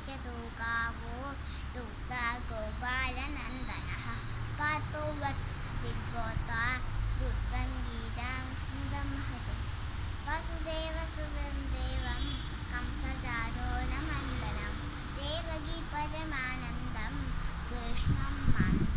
पश्यतु गावो दुग्धा गोपालनन्दनः पार्थो वत्सतिर्गोता दुग्धं गीतं मुदमहतु वसुदेवसुतं देवं कंसचारोणमण्डलं देवकी परमानन्दं कृष्णं